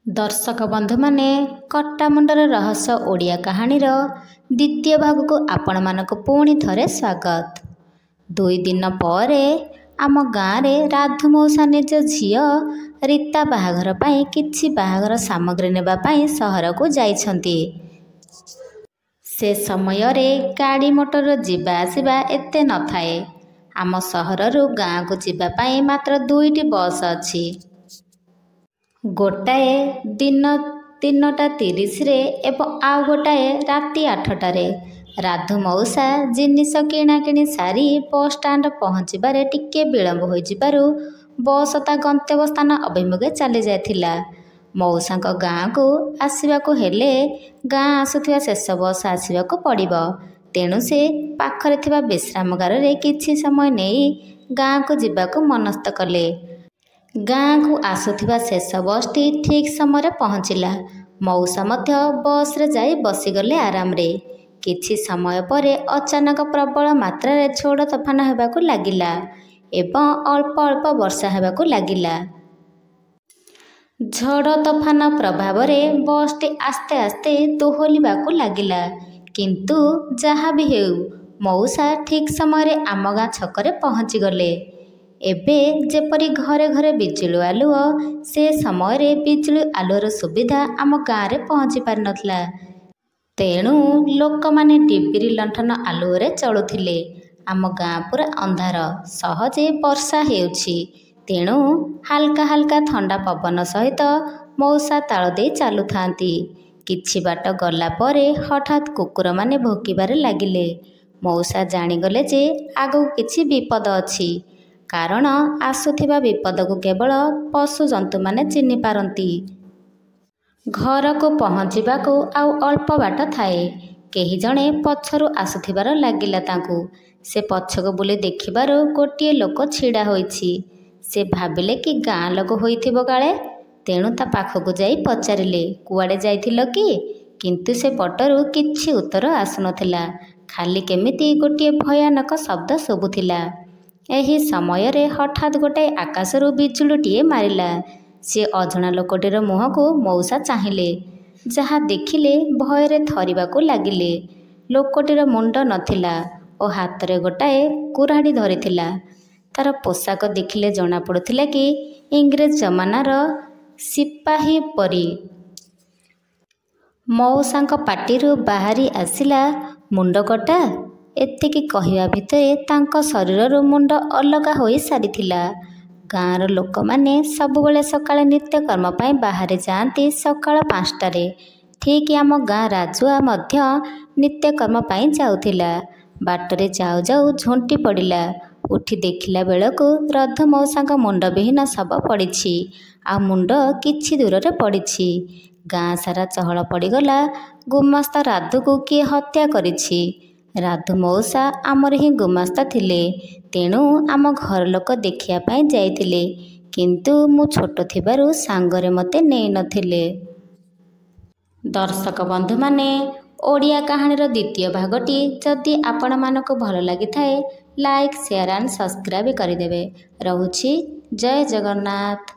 दर्शक बंधु माने कट्टामुंडर रहस्य ओडिया कहानीर द्वितीय भाग को आपण मानक पुणी थरे स्वागत। 2 दिन पर आम गाँव रे राधु मौसा निज झियो रीता बाहाघर पाई किछि बाहाघर सामग्री नेबा पाई सहर को जाइछंती। से समय रे गाड़ी मोटर जिबा आसिबा एते न थाए। आम सहररु गाँ को जिबा पाई मात्र 2टी बस अछि। गोटाए दिन 3:30 रे एवं आउ गोटाए राति 8टारे। राधु मौसा जिनिस किणाकिणी सारी बस स्टाण्ड पहुँचबारे टिके विलम्ब हो जिबारु बस ता गंतव्य स्थान अभिमुखे चली जाइथिला। मौसांक गाँ को आसिबाकु हेले गाँ आसुथिबा शेष बस आसिबाकु पड़िबो। तेणु से पाखरे थिबा विश्रामगार रे किछि समय नेई गाँ को जिबाकु मनस्थ कले। गाँ को आसुथिबा शेष बसटी ठीक समय पहुँचिला। मौसा मध्य बस रे जाई बसीगले आराम रे। किछि समय परे अचानक प्रबल मात्रा रे झोड़ तोफान हेबाकु लागिला एवं अल्प अल्प वर्षा हेबाकु लागिला। झड़ तोफान प्रभाव रे बसटी आस्ते आस्ते दोहलिबाकु लागिला। किंतु जहा भी हेउ मौसा ठीक समय रे आम गाँ छकरे पहुँची गले। एबे जेपरी घरे घरे बिजुली आलुओ से समय रे बिजुली आलुओर सुविधा आम गाँ रे पहुँची पारि नथला। तेणु लोक माने डिबिरी लंठन आलुओरे चलुथिले। आम गाँ पूरा अंधार, सहजे वर्षा हेउछि। तेणु हालका हालका ठंडा पवन सहित मौसा ताल दे चालु थांती। किछि बाट गला परे हठात कुकुर माने भोकिबारे लागिले। मौसा जानिगले जे आगु किछि विपद अछि। कारण आसुथिबा विपद को केवल पशु जंतु माने चिन्हि पारंती। घर को पहुँचीबाकू आउ अल्प बाट थाए। केही जणे पछरु आसुथिबार लागिला तांकू। से पछको बुली देखिबारु गोटिए लोक छिड़ा होइछि। से भाबिले कि गाँ लोक होइथिबो काळे। तेणु ता पाखकू जाई पचारिले, कुआडे जाइथिलो कि? किंतु से पटरु किछि उत्तर आसुनथिला। खाली केमिति गोटिए भयानक शब्द शुभुथिला। एही समय रे हठात गोटे आकाशरू बिजुलीटिए मारिला। से अजणा लोकटीर मुह को मौसा चाहिले। जहा देखिले भयरे थरिबाकू लागिले। लोकटीर मुंड नथिला ओ हातरे गोटाए कुराड़ी धरिथिला। तार पोशाक देखिले जना पड़ुथिला कि इंग्रेज जमानार सिपाही परी। मौसांक पाटिरू बाहरी आसिला, मुंड कटा। एतिकी कहिबा भितरे तांको शरीररू मुंड अलगा होई सारिथिला। गाँर लोक माने सबुबले सकाळे नित्यकर्म पाई बाहरे जाती सकाळ 5टारे। ठीक आम गाँ राजुआ मध्य नित्यकर्म पाई जाउथिला। बाटरे जाऊ जाऊ झुंटी पड़िला। उठी देखिला बेलकू रधु मौसांक मुंड विहीन शव पड़िछि। आ मुंड किछि दूर पड़िछि। गाँ सारा चहल पड़ीगला। गुमास्ता राधु को किए हत्या करिछि। राधु मौसा आमर ही गुमास्ता थिले। तेणु आम घर लोक देखिया पाई जाइथिले। किंतु मु छोट थिबारु सांगरे मते नेई नथिले। दर्शक बंधु माने ओडिया कहानीर द्वितीय भागटी जदि आपण मानको भल लागि थाए लाइक शेयर एंड सब्सक्राइब करिदेबे। रहुछि जय जगन्नाथ।